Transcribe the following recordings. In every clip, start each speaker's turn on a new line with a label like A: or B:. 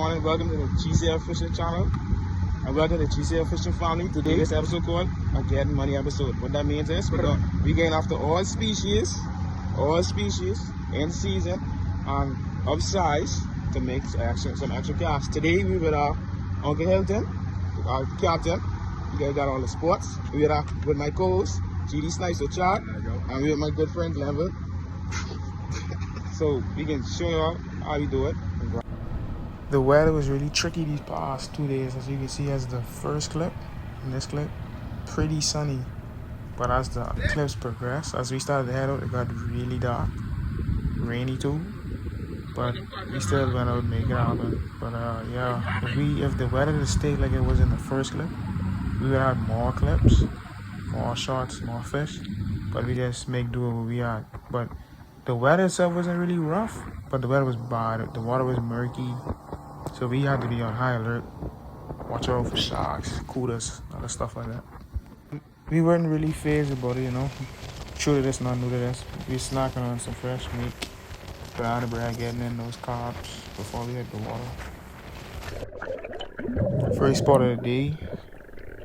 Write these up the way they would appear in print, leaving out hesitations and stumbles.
A: morning. Welcome to the GCL Fishing channel. And welcome to the GCL Fishing family. Today, this episode called a Getting Money episode. What that means is we're going after all species in season and of size to make some extra cash. Today, we with our Uncle Hilton, our captain. You guys got all the sports. We with my co-host, GD Snipes or Chad, and we with my good friend Glen. So we can show y'all how we do it. The weather was really tricky these past 2 days, as you can see as the first clip. In this clip, pretty sunny. But as the clips progress, as we started to head out, it got really dark, rainy too. But we still went out and make it happen. But yeah, if the weather had stayed like it was in the first clip, we would have more clips, more shots, more fish. But we just make do with what we had. But the weather itself wasn't really rough, but the weather was bad. The water was murky, so we had to be on high alert. Watch out for sharks, kudas, other stuff like that. We weren't really phased about it, you know. True to this, not new to this. We snacking on some fresh meat, banana bread, getting in those carbs before we hit the water. First spot of the day,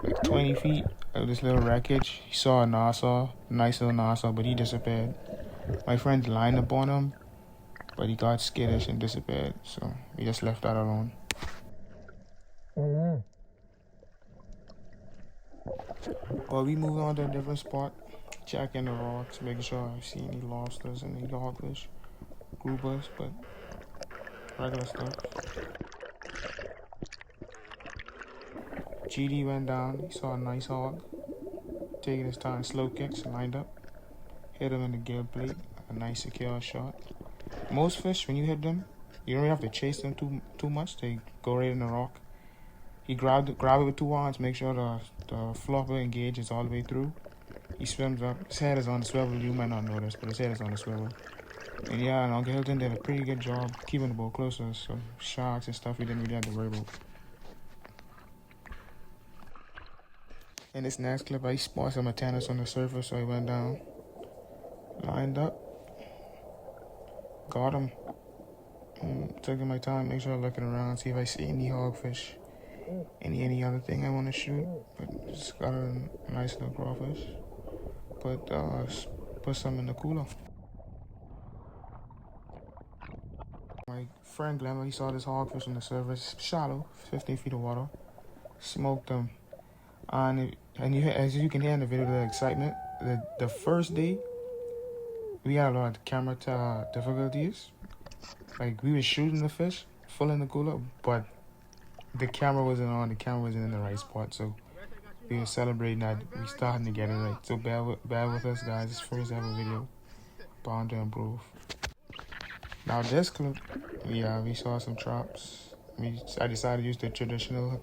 A: like 20 feet of this little wreckage. He saw a Nassau, nice little Nassau, but he disappeared. My friend lined up on him, but he got skittish and disappeared, so we just left that alone. Well, we moved on to a different spot, checking the rocks, making sure I see any lobsters and any dogfish, groupers, but regular stuff. GD went down, he saw a nice hog, taking his time, slow kicks, lined up, hit him in the gill plate, a nice secure shot. Most fish, when you hit them, you don't really have to chase them too much. They go right in the rock. He grab it with two arms, make sure the flopper engage is all the way through. He swims up. His head is on the swivel. You might not notice, but his head is on the swivel. And yeah, and Uncle Hilton did a pretty good job keeping the boat close to us. So sharks and stuff we didn't really have to worry about. In this next clip, I spotted some antennas on the surface, so I went down, lined up, got him. Taking my time, make sure I'm looking around, see if I see any hogfish, any other thing I want to shoot. But just got a nice little crawfish. Put some in the cooler. My friend Glen, he saw this hogfish on the surface, shallow, 15 feet of water. Smoked him, and as you can hear in the video, the excitement. The first day, we had a lot of camera difficulties. Like, we were shooting the fish full in the cooler, but the camera wasn't on. The camera wasn't in the right spot, so we were celebrating that we starting to get it right. So bear with us, guys. It's first ever video, bound to improve. Now this clip, yeah, we saw some traps. I decided to use the traditional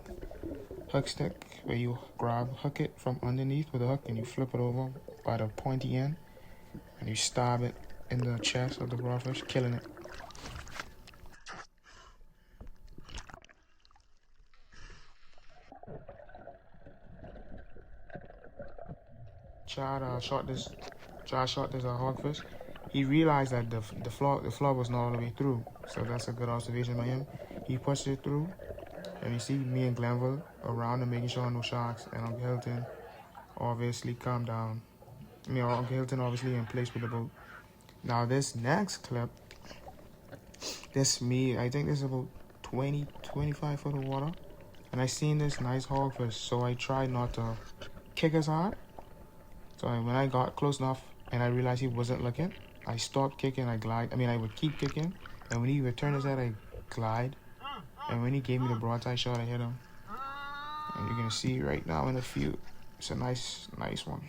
A: hook stick, where you hook it from underneath with a hook, and you flip it over by the pointy end, and you stab it in the chest of the crawfish, killing it. Chad shot this hogfish. He realized that the flaw was not all the way through, so that's a good observation by him. He pushed it through, and you see me and Glenville around him, making sure no sharks, and Uncle Hilton obviously calmed down. Uncle Hilton obviously in place with the boat. Now this next clip, I think this is about 20-25 foot of water, and I seen this nice hogfish, so I tried not to kick as hard. So when I got close enough and I realized he wasn't looking, I stopped kicking, I would keep kicking, and when he would turn his head, I glide, and when he gave me the broadside shot, I hit him. And you're gonna see right now in the field, it's a nice one.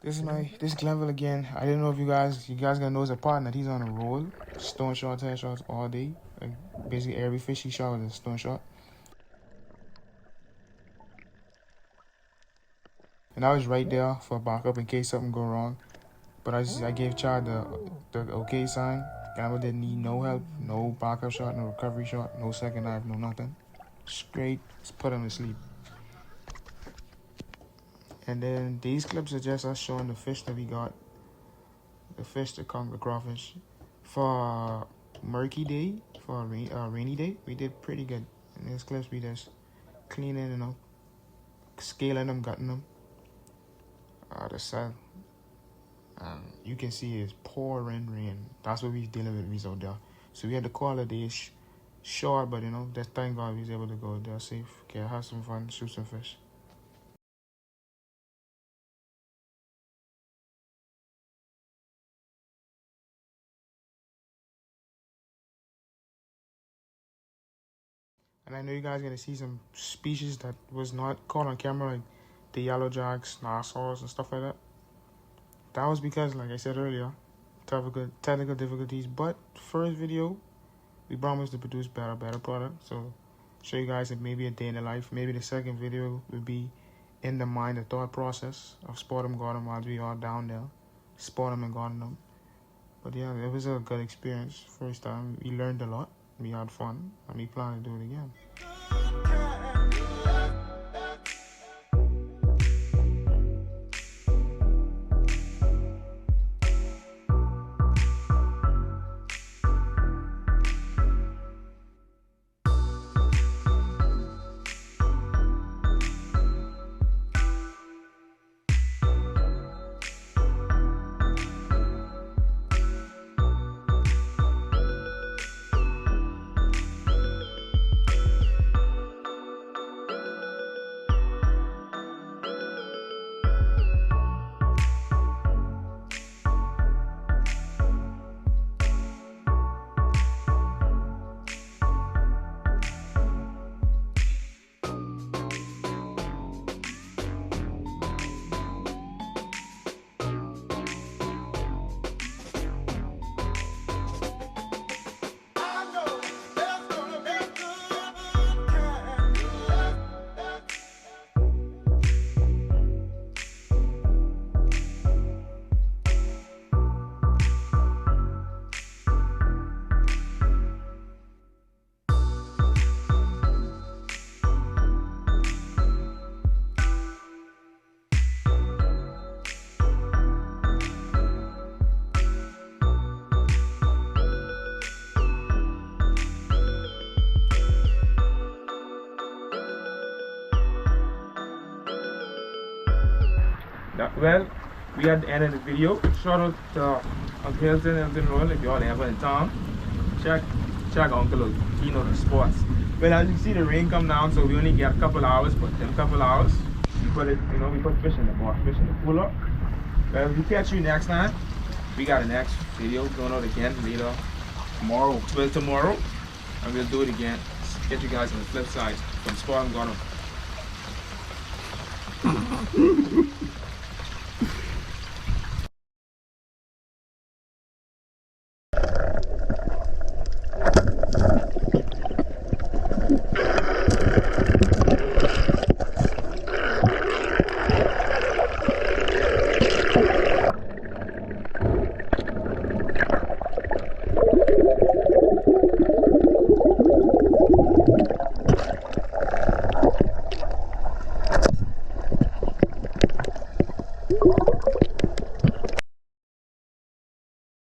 A: This is Glenville again. I didn't know if you guys gonna know as a partner that he's on a roll, stone shots, head shots all day. Like basically every fish he shot was a stone shot. And I was right there for backup in case something go wrong. But I gave Chad the okay sign. Glenville didn't need no help, no backup shot, no recovery shot, no second knife, no nothing. Straight, just put him to sleep. And then these clips are just us showing the fish that we got, the fish that come, the crawfish. For a murky day, for a rainy day, we did pretty good. In these clips, we just cleaning, you know, scaling them, gutting them. The sun, you can see it's pouring rain. That's what we dealing with out there. So we had to call a day short, but you know, just thank God we was able to go there safe. Okay, have some fun, shoot some fish. And I know you guys are gonna see some species that was not caught on camera, like the yellow jacks, narwhals, and stuff like that. That was because, like I said earlier, technical difficulties. But first video, we promised to produce better product. So show you guys that maybe a day in the life. Maybe the second video will be in the mind, the thought process of spot them, guard them while we are down there, spot them and guard them. But yeah, it was a good experience. First time, we learned a lot. We had fun, and we plan to do it again. Well, we at the end of the video. Shout out to Uncle Hilton and Hilton Royal. If y'all ever in town, check Uncle out. He know the spots. Well, as you see, the rain come down, so we only get a couple hours. But them couple hours, we put it, you know, we put fish in the bar, fish in the cooler. Well, we catch you next time. We got a next video going out again later tomorrow. Well, tomorrow, and we'll do it again. Get you guys on the flip side from Spot and Gunner.